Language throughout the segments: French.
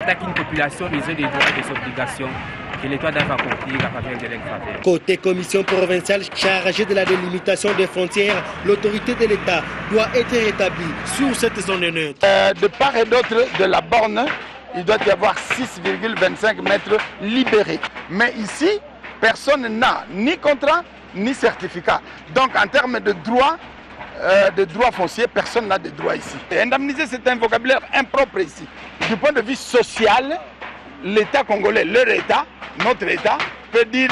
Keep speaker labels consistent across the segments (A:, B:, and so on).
A: L'État qu'une population usée des droits et des obligations que l'État doit accomplir à faveur de l'infraveur.
B: Côté commission provinciale chargée de la délimitation des frontières, l'autorité de l'État doit être rétablie sur cette zone neutre.
C: De part et d'autre de la borne, il doit y avoir 6,25 mètres libérés. Mais ici, personne n'a ni contrat ni certificat. Donc en termes de droits fonciers, personne n'a de droit ici. Et indemniser, c'est un vocabulaire impropre ici. Du point de vue social, l'État congolais, leur État, notre État, peut dire,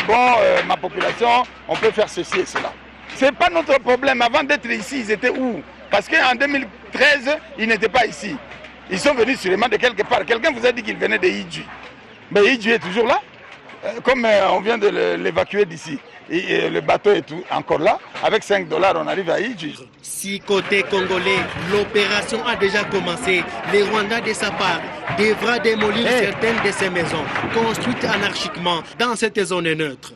C: ma population, on peut faire ceci et cela. Ce n'est pas notre problème. Avant d'être ici, ils étaient où? Parce qu'en 2013, ils n'étaient pas ici. Ils sont venus sûrement de quelque part. Quelqu'un vous a dit qu'ils venaient de Idju. Mais Idju est toujours là. Comme on vient de l'évacuer d'ici. Et le bateau est encore là. Avec 5 $, on arrive à Idju.
B: Si côté congolais, l'opération a déjà commencé, les Rwandais de sa part devra démolir certaines de ces maisons construites anarchiquement dans cette zone neutre.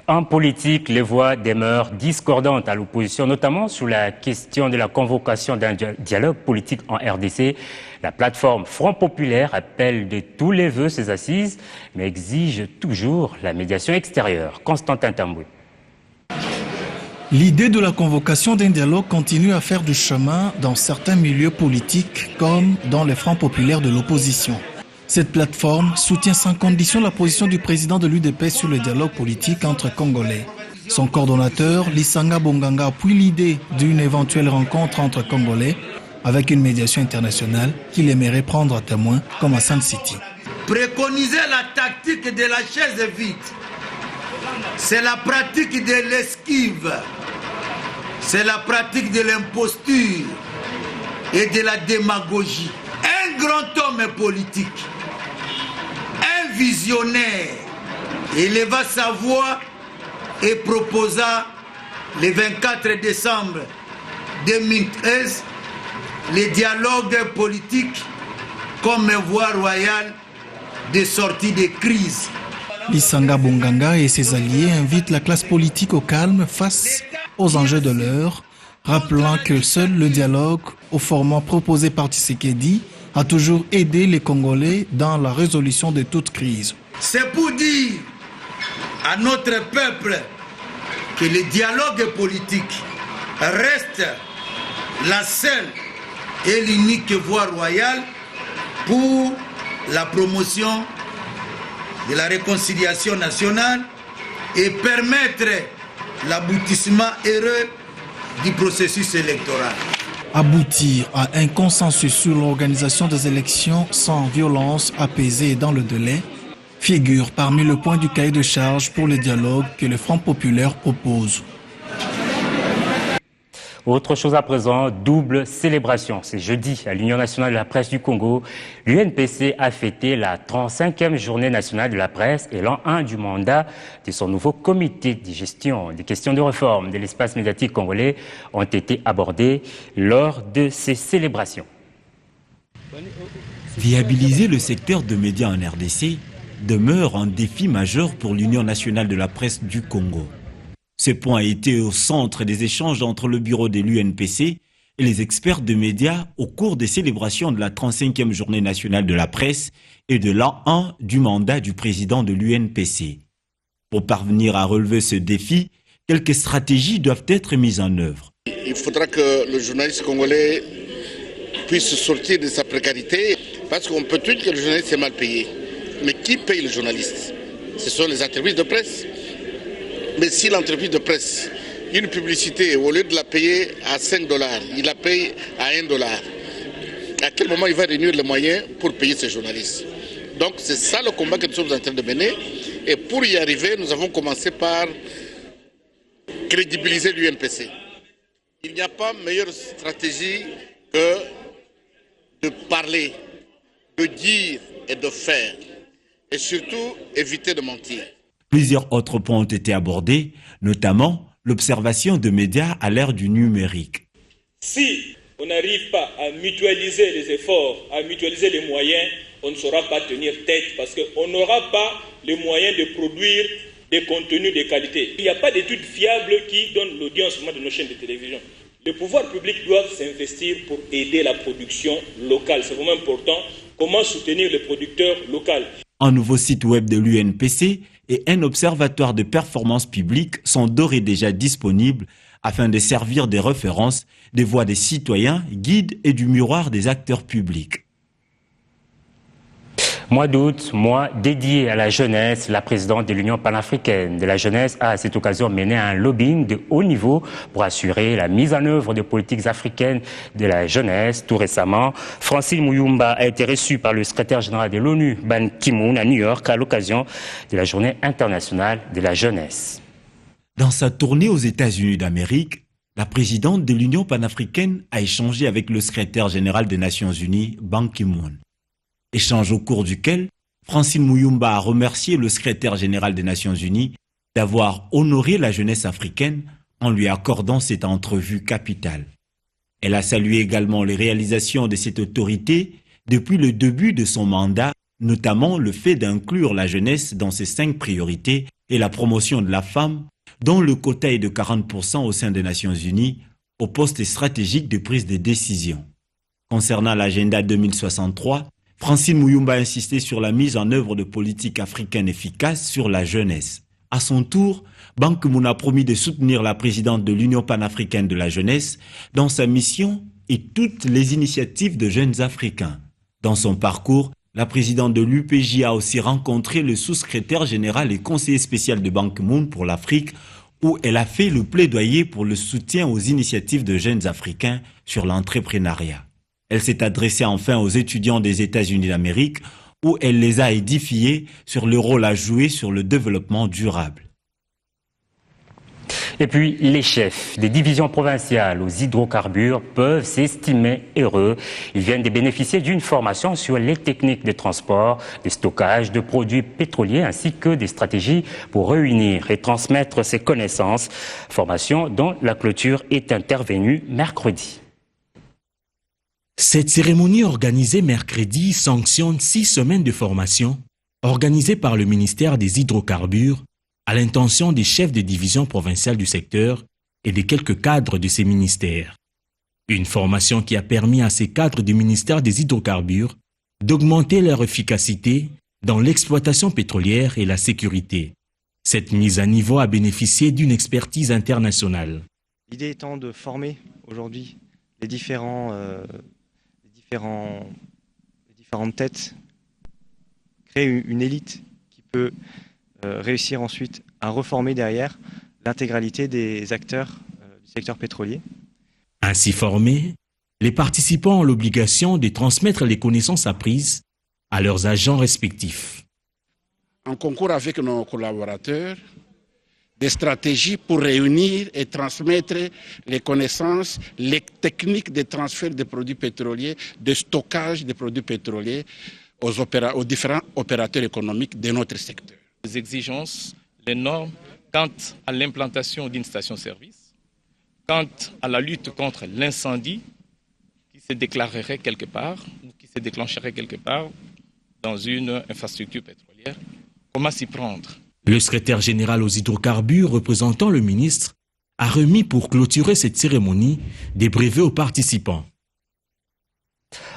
D: En politique, les voix demeurent discordantes à l'opposition, notamment sur la question de la convocation d'un dialogue politique en RDC. La plateforme Front Populaire appelle de tous les vœux ces assises, mais exige toujours la médiation extérieure. Constantin Tamboué.
E: L'idée de la convocation d'un dialogue continue à faire du chemin dans certains milieux politiques comme dans les Fronts populaires de l'opposition. Cette plateforme soutient sans condition la position du président de l'UDP sur le dialogue politique entre Congolais. Son coordonnateur, Lisanga Bonganga, appuie l'idée d'une éventuelle rencontre entre Congolais avec une médiation internationale qu'il aimerait prendre à témoin comme à Sun City.
F: Préconiser la tactique de la chaise vide, c'est la pratique de l'esquive, c'est la pratique de l'imposture et de la démagogie. Un grand homme politique, un visionnaire, éleva sa voix et proposa le 24 décembre 2013 les dialogues politiques comme voie royale de sortie de crise.
E: Lisanga Bonganga et ses alliés invitent la classe politique au calme face aux enjeux de l'heure, rappelant que seul le dialogue au format proposé par Tshisekedi a toujours aidé les Congolais dans la résolution de toute crise.
F: C'est pour dire à notre peuple que le dialogue politique reste la seule et l'unique voie royale pour la promotion de la réconciliation nationale et permettre l'aboutissement heureux du processus électoral.
E: Aboutir à un consensus sur l'organisation des élections sans violence, apaisée et dans le délai, figure parmi le point du cahier de charge pour le dialogue que le Front populaire propose.
D: Autre chose à présent, double célébration. C'est jeudi à l'Union nationale de la presse du Congo. L'UNPC a fêté la 35e journée nationale de la presse et l'an 1 du mandat de son nouveau comité de gestion. Des questions de réforme de l'espace médiatique congolais ont été abordées lors de ces célébrations.
G: Viabiliser le secteur de médias en RDC demeure un défi majeur pour l'Union nationale de la presse du Congo. Ce point a été au centre des échanges entre le bureau de l'UNPC et les experts de médias au cours des célébrations de la 35e journée nationale de la presse et de l'an 1 du mandat du président de l'UNPC. Pour parvenir à relever ce défi, quelques stratégies doivent être mises en œuvre.
H: Il faudra que le journaliste congolais puisse sortir de sa précarité, parce qu'on peut dire que le journaliste est mal payé. Mais qui paye le journaliste? Ce sont les entreprises de presse. Mais si l'entreprise de presse, une publicité, au lieu de la payer à 5 $, il la paye à 1 $, à quel moment il va réunir les moyens pour payer ses journalistes? Donc c'est ça le combat que nous sommes en train de mener. Et pour y arriver, nous avons commencé par crédibiliser l'UNPC. Il n'y a pas meilleure stratégie que de parler, de dire et de faire. Et surtout, éviter de mentir.
G: Plusieurs autres points ont été abordés, notamment l'observation de médias à l'ère du numérique.
I: Si on n'arrive pas à mutualiser les efforts, à mutualiser les moyens, on ne saura pas tenir tête parce qu'on n'aura pas les moyens de produire des contenus de qualité. Il n'y a pas d'études fiables qui donnent l'audience de nos chaînes de télévision. Les pouvoirs publics doivent s'investir pour aider la production locale. C'est vraiment important. Comment soutenir les producteurs locaux?
G: Un nouveau site web de l'UNPC et un observatoire de performance publique sont d'ores et déjà disponibles afin de servir de référence des voix des citoyens, guides et du miroir des acteurs publics.
D: Mois d'août, mois dédié à la jeunesse, la présidente de l'Union panafricaine de la jeunesse a à cette occasion mené un lobbying de haut niveau pour assurer la mise en œuvre de politiques africaines de la jeunesse. Tout récemment, Francine Muyumba a été reçue par le secrétaire général de l'ONU, Ban Ki-moon, à New York, à l'occasion de la Journée internationale de la jeunesse.
G: Dans sa tournée aux États-Unis d'Amérique, la présidente de l'Union panafricaine a échangé avec le secrétaire général des Nations Unies, Ban Ki-moon. Échange au cours duquel Francine Muyumba a remercié le secrétaire général des Nations Unies d'avoir honoré la jeunesse africaine en lui accordant cette entrevue capitale. Elle a salué également les réalisations de cette autorité depuis le début de son mandat, notamment le fait d'inclure la jeunesse dans ses 5 priorités et la promotion de la femme, dont le quota est de 40% au sein des Nations Unies, au poste stratégique de prise de décision. Concernant l'agenda 2063, Francine Muyumba a insisté sur la mise en œuvre de politiques africaines efficaces sur la jeunesse. À son tour, Ban Ki-moon a promis de soutenir la présidente de l'Union panafricaine de la jeunesse dans sa mission et toutes les initiatives de jeunes Africains. Dans son parcours, la présidente de l'UPJ a aussi rencontré le sous-secrétaire général et conseiller spécial de Ban Ki-moon pour l'Afrique, où elle a fait le plaidoyer pour le soutien aux initiatives de jeunes Africains sur l'entrepreneuriat. Elle s'est adressée enfin aux étudiants des États-Unis d'Amérique où elle les a édifiés sur le rôle à jouer sur le développement durable.
D: Et puis, les chefs des divisions provinciales aux hydrocarbures peuvent s'estimer heureux. Ils viennent de bénéficier d'une formation sur les techniques de transport, de stockage de produits pétroliers ainsi que des stratégies pour réunir et transmettre ces connaissances. Formation dont la clôture est intervenue mercredi.
J: Cette cérémonie organisée mercredi sanctionne 6 semaines de formation organisées par le ministère des Hydrocarbures à l'intention des chefs des divisions provinciales du secteur et de quelques cadres de ces ministères. Une formation qui a permis à ces cadres du ministère des Hydrocarbures d'augmenter leur efficacité dans l'exploitation pétrolière et la sécurité. Cette mise à niveau a bénéficié d'une expertise internationale.
K: L'idée étant de former aujourd'hui les différentes têtes, créer une élite qui peut réussir ensuite à reformer derrière l'intégralité des acteurs du secteur pétrolier.
J: Ainsi formés, les participants ont l'obligation de transmettre les connaissances apprises à leurs agents respectifs.
H: En concours avec nos collaborateurs, des stratégies pour réunir et transmettre les connaissances, les techniques de transfert des produits pétroliers, de stockage des produits pétroliers aux différents opérateurs économiques de notre secteur.
L: Les exigences, les normes quant à l'implantation d'une station-service, quant à la lutte contre l'incendie qui se déclarerait quelque part ou qui se déclencherait quelque part dans une infrastructure pétrolière, comment s'y prendre?
J: Le secrétaire général aux hydrocarbures représentant le ministre a remis pour clôturer cette cérémonie des brevets aux participants.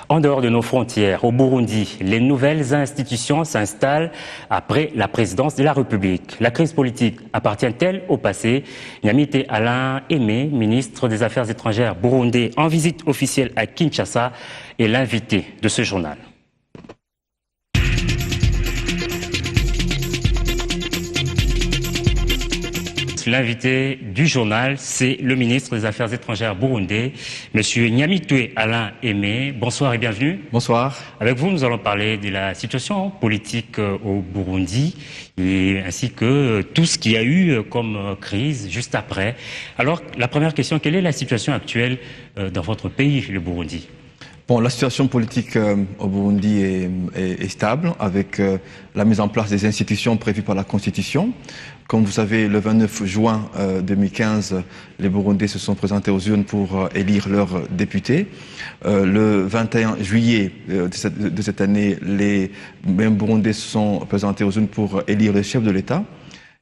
D: En dehors de nos frontières, au Burundi, les nouvelles institutions s'installent après la présidence de la République. La crise politique appartient-elle au passé? Nyamite Alain Aimé, ministre des Affaires étrangères burundais en visite officielle à Kinshasa, est l'invité de ce journal. L'invité du journal, c'est le ministre des Affaires étrangères burundais, M. Nyamitwe Alain Aimé. Bonsoir et bienvenue.
M: Bonsoir.
D: Avec vous, nous allons parler de la situation politique au Burundi et ainsi que tout ce qu'il y a eu comme crise juste après. Alors, la première question, quelle est la situation actuelle dans votre pays, le Burundi ?
M: Bon, la situation politique au Burundi est stable avec la mise en place des institutions prévues par la Constitution. Comme vous savez, le 29 juin 2015, les Burundais se sont présentés aux urnes pour élire leurs députés. Le 21 juillet de cette année, les mêmes Burundais se sont présentés aux urnes pour élire le chef de l'État.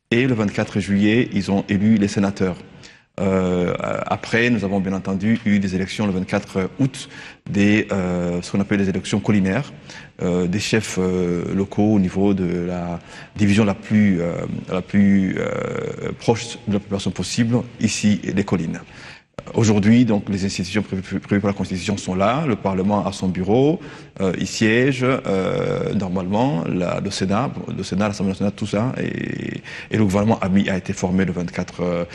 M: Et le 24 juillet, ils ont élu les sénateurs. Après, nous avons bien entendu eu des élections le 24 août, ce qu'on appelle les élections collinaires, des chefs locaux au niveau de la division la plus proche de la population possible, ici les collines. Aujourd'hui, donc, les institutions prévues par la Constitution sont là. Le Parlement a son bureau, il siège normalement, le Sénat, l'Assemblée nationale, tout ça, et le gouvernement a été formé le 24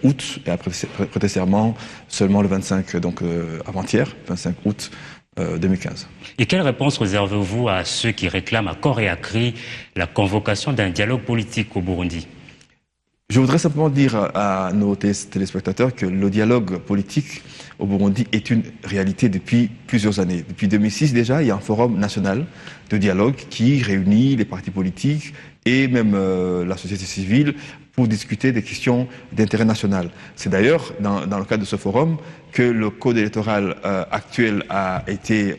M: août et a prêté serment seulement le 25, donc avant-hier, 25 août 2015.
D: Et quelle réponse réservez-vous à ceux qui réclament à corps et à cri la convocation d'un dialogue politique au Burundi ?
M: Je voudrais simplement dire à nos téléspectateurs que le dialogue politique au Burundi est une réalité depuis plusieurs années. Depuis 2006 déjà, il y a un forum national de dialogue qui réunit les partis politiques et même la société civile pour discuter des questions d'intérêt national. C'est d'ailleurs dans le cadre de ce forum que le code électoral actuel a été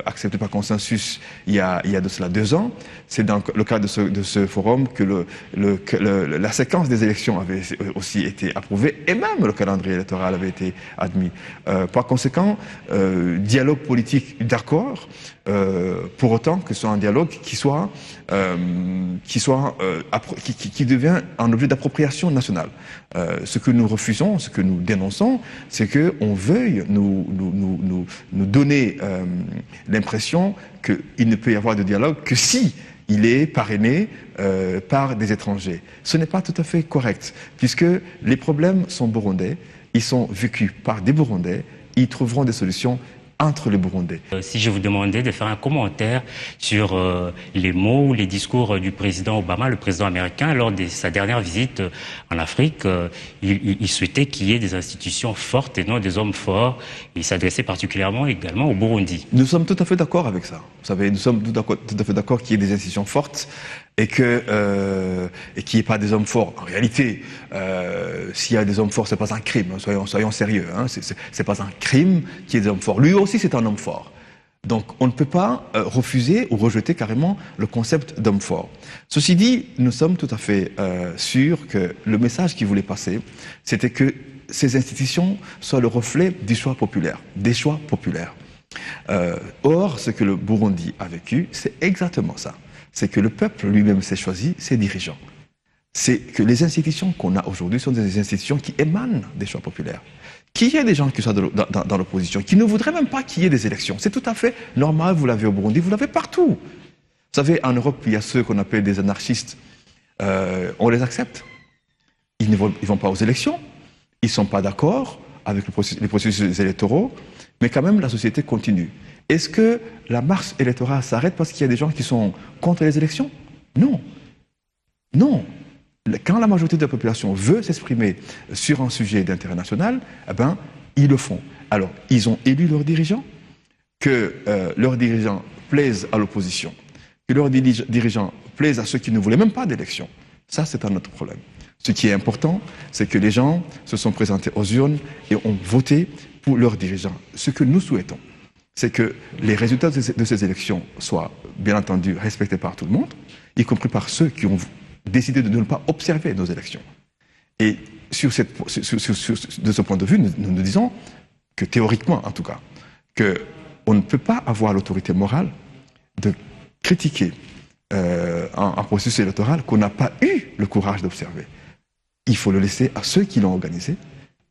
M: accepté par consensus il y a de cela 2 ans. C'est dans le cadre de ce forum que la séquence des élections avait aussi été approuvée et même le calendrier électoral avait été admis. Par conséquent, dialogue politique d'accord, pour autant que ce soit un dialogue qui devient un objet d'appropriation nationale. Ce que nous refusons, ce que nous dénonçons, c'est qu'on veuille nous donner l'impression qu'il ne peut y avoir de dialogue que si il est parrainé par des étrangers. Ce n'est pas tout à fait correct, puisque les problèmes sont burundais, ils sont vécus par des Burundais, ils trouveront des solutions entre les Burundais.
D: Si je vous demandais de faire un commentaire sur les mots ou les discours du président Obama, le président américain, lors de sa dernière visite en Afrique, il souhaitait qu'il y ait des institutions fortes et non des hommes forts. Il s'adressait particulièrement également au Burundi.
M: Nous sommes tout à fait d'accord avec ça. Vous savez, nous sommes tout à fait d'accord qu'il y ait des institutions fortes et qu'il n'y ait pas des hommes forts. En réalité, s'il y a des hommes forts, c'est pas un crime. Soyons sérieux. Hein. C'est pas un crime qu'il y ait des hommes forts. Lui aussi, c'est un homme fort. Donc, on ne peut pas refuser ou rejeter carrément le concept d'homme fort. Ceci dit, nous sommes tout à fait sûrs que le message qu'il voulait passer, c'était que ces institutions soient le reflet du choix populaire, des choix populaires. Or, ce que le Burundi a vécu, c'est exactement ça. C'est que le peuple lui-même s'est choisi ses dirigeants. C'est que les institutions qu'on a aujourd'hui sont des institutions qui émanent des choix populaires. Qu'il y ait des gens qui soient dans l'opposition, qui ne voudraient même pas qu'il y ait des élections, c'est tout à fait normal, vous l'avez au Burundi, vous l'avez partout. Vous savez, en Europe, il y a ceux qu'on appelle des anarchistes, on les accepte. Ils ne vont pas aux élections, ils ne sont pas d'accord avec les processus électoraux, mais quand même la société continue. Est-ce que la marche électorale s'arrête parce qu'il y a des gens qui sont contre les élections? Non. Non. Quand la majorité de la population veut s'exprimer sur un sujet d'intérêt national, eh ben, ils le font. Alors, ils ont élu leurs dirigeants, que leurs dirigeants plaisent à l'opposition, que leurs dirigeants plaisent à ceux qui ne voulaient même pas d'élection. Ça, c'est un autre problème. Ce qui est important, c'est que les gens se sont présentés aux urnes et ont voté pour leurs dirigeants. Ce que nous souhaitons, c'est que les résultats de ces élections soient, bien entendu, respectés par tout le monde, y compris par ceux qui ont décidé de ne pas observer nos élections. Et de ce point de vue, nous disons que théoriquement, en tout cas, qu'on ne peut pas avoir l'autorité morale de critiquer un processus électoral qu'on n'a pas eu le courage d'observer. Il faut le laisser à ceux qui l'ont organisé,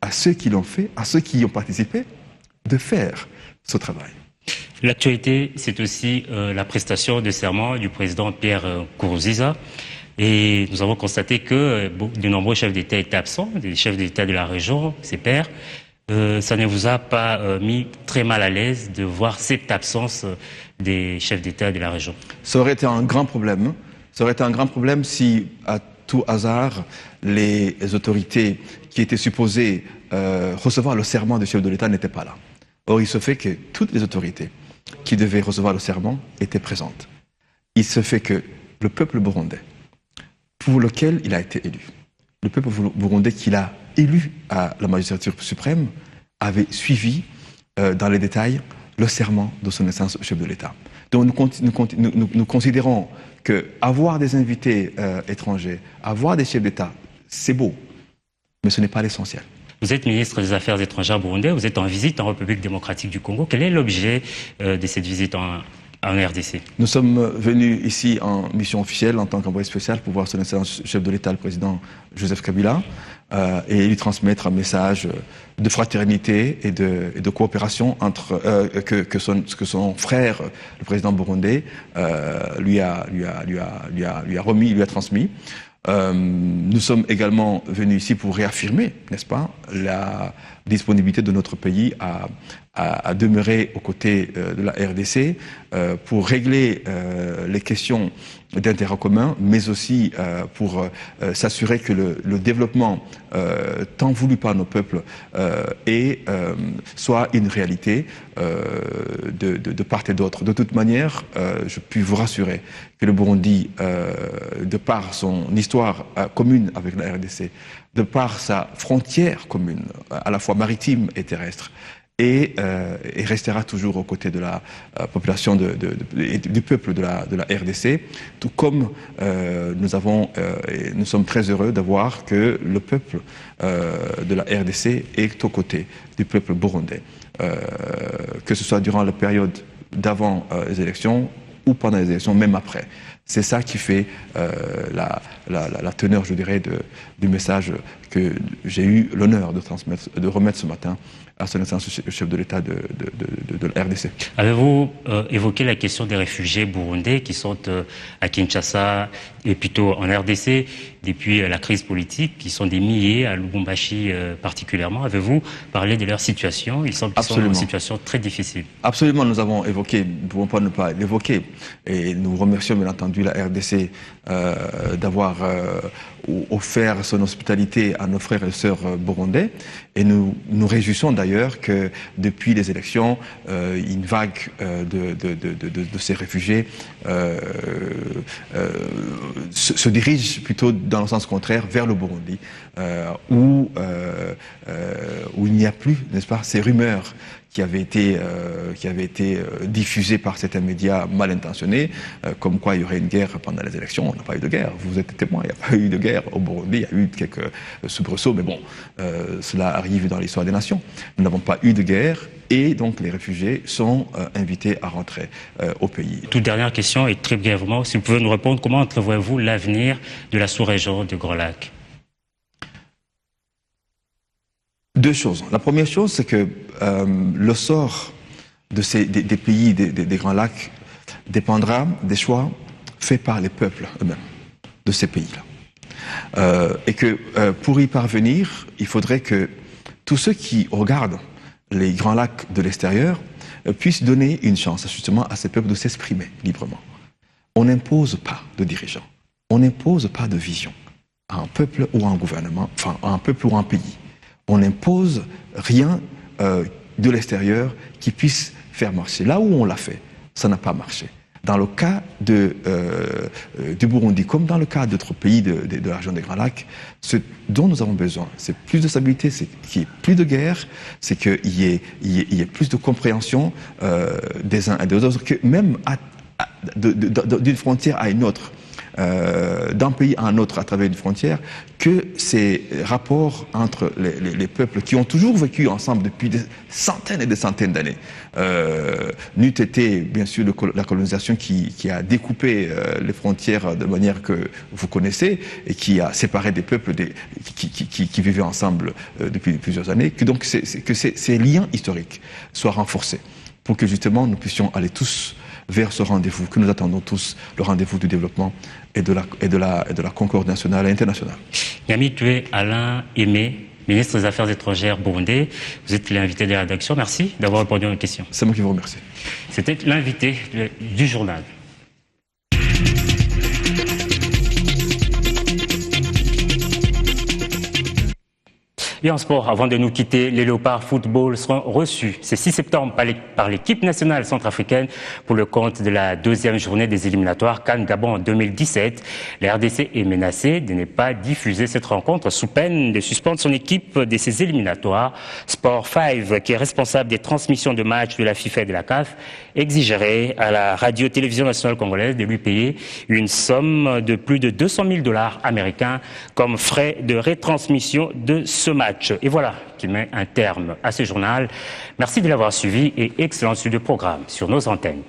M: à ceux qui l'ont fait, à ceux qui y ont participé, de faire ce travail.
D: L'actualité, c'est aussi la prestation de serment du président Pierre Nkurunziza. Et nous avons constaté que de nombreux chefs d'État étaient absents, des chefs d'État de la région, ses pairs. Ça ne vous a pas mis très mal à l'aise de voir cette absence des chefs d'État de la région?
M: Ça aurait été un grand problème. Ça aurait été un grand problème si, à tout hasard, les autorités qui étaient supposées recevoir le serment du chef de l'État n'étaient pas là. Or, il se fait que toutes les autorités qui devaient recevoir le serment étaient présentes. Il se fait que le peuple burundais, pour lequel il a été élu, le peuple burundais qu'il a élu à la magistrature suprême, avait suivi dans les détails le serment de son essence au chef de l'État. Donc nous considérons qu'avoir des invités étrangers, avoir des chefs d'État, c'est beau. mais ce n'est pas l'essentiel.
D: Vous êtes ministre des Affaires étrangères burundais, vous êtes en visite en République démocratique du Congo. Quel est l'objet de cette visite en RDC?
M: Nous sommes venus ici en mission officielle en tant qu'envoyé spécial pour voir son excellence chef de l'État, le président Joseph Kabila, et lui transmettre un message de fraternité et de coopération entre que son frère, le président burundais, lui a remis, lui a transmis. Nous sommes également venus ici pour réaffirmer, n'est-ce pas, la disponibilité de notre pays à demeurer aux côtés de la RDC pour régler les questions d'intérêt commun, mais aussi pour s'assurer que le développement tant voulu par nos peuples soit une réalité de part et d'autre. De toute manière, je puis vous rassurer que le Burundi, de par son histoire commune avec la RDC, de par sa frontière commune, à la fois maritime et terrestre, et restera toujours aux côtés de la population du peuple de la RDC, tout comme nous sommes très heureux d'avoir que le peuple de la RDC est aux côtés du peuple burundais, que ce soit durant la période d'avant les élections ou pendant les élections, même après. C'est ça qui fait la teneur, je dirais, du message que j'ai eu l'honneur de remettre ce matin à son excellence le chef de l'État de la RDC. Avez-vous
D: évoqué la question des réfugiés burundais qui sont à Kinshasa et plutôt en RDC depuis la crise politique, qui sont des milliers à Lubumbashi particulièrement? Avez-vous parlé de leur situation? Ils sont dans une situation très difficile.
M: Absolument, nous avons évoqué, nous ne pouvons pas ne pas l'évoquer, et nous remercions bien entendu la RDC d'avoir offert son hospitalité à nos frères et sœurs burundais, et nous nous réjouissons d'ailleurs que depuis les élections, une vague de ces réfugiés se dirige plutôt dans le sens contraire vers le Burundi, où il n'y a plus, n'est-ce pas, ces rumeurs qui avaient été diffusées par certains médias mal intentionnés, comme quoi il y aurait une guerre pendant les élections. On n'a pas eu de guerre, vous êtes témoin, il n'y a pas eu de guerre au Burundi, il y a eu quelques soubresauts, mais bon, cela arrive dans l'histoire des nations. Nous n'avons pas eu de guerre, et donc les réfugiés sont invités à rentrer au pays.
D: Toute dernière question, et très brièvement, si vous pouvez nous répondre, comment entrevoyez-vous l'avenir de la sous-région de Grand Lac?
M: Deux choses. La première chose, c'est que le sort des pays des Grands Lacs dépendra des choix faits par les peuples eux-mêmes de ces pays-là. Et que pour y parvenir, il faudrait que tous ceux qui regardent les Grands Lacs de l'extérieur puissent donner une chance justement à ces peuples de s'exprimer librement. On n'impose pas de dirigeants, on n'impose pas de vision à un peuple ou à un gouvernement, enfin à un peuple ou à un pays. On n'impose rien de l'extérieur qui puisse faire marcher. Là où on l'a fait, ça n'a pas marché. Dans le cas du Burundi, comme dans le cas d'autres pays de la région des Grands Lacs, ce dont nous avons besoin, c'est plus de stabilité, c'est qu'il n'y ait plus de guerre, c'est qu'il y ait plus de compréhension des uns et des autres, que même d'une frontière à une autre, d'un pays à un autre à travers une frontière, que ces rapports entre les peuples qui ont toujours vécu ensemble depuis des centaines et des centaines d'années n'eût été bien sûr la colonisation qui a découpé les frontières de manière que vous connaissez et qui a séparé des peuples qui vivaient ensemble depuis plusieurs années, que donc que ces liens historiques soient renforcés pour que justement nous puissions aller tous vers ce rendez-vous que nous attendons tous, le rendez-vous du développement et de la concorde nationale et internationale.
D: Nyamitwe Alain Aimé, ministre des Affaires étrangères burundais, vous êtes l'invité de la rédaction. Merci d'avoir répondu à nos questions.
M: C'est moi qui vous remercie.
D: C'était l'invité du journal. Et en sport, avant de nous quitter, les Léopards Football seront reçus ce 6 septembre par l'équipe nationale centrafricaine pour le compte de la 2e journée des éliminatoires CAN Gabon en 2017. La RDC est menacée de ne pas diffuser cette rencontre sous peine de suspendre son équipe de ces éliminatoires. Sport 5, qui est responsable des transmissions de matchs de la FIFA et de la CAF, exigerait à la radio-télévision nationale congolaise de lui payer une somme de plus de 200 000 $ américains comme frais de retransmission de ce match. Et voilà qui met un terme à ce journal. Merci de l'avoir suivi et excellente suite de programme sur nos antennes.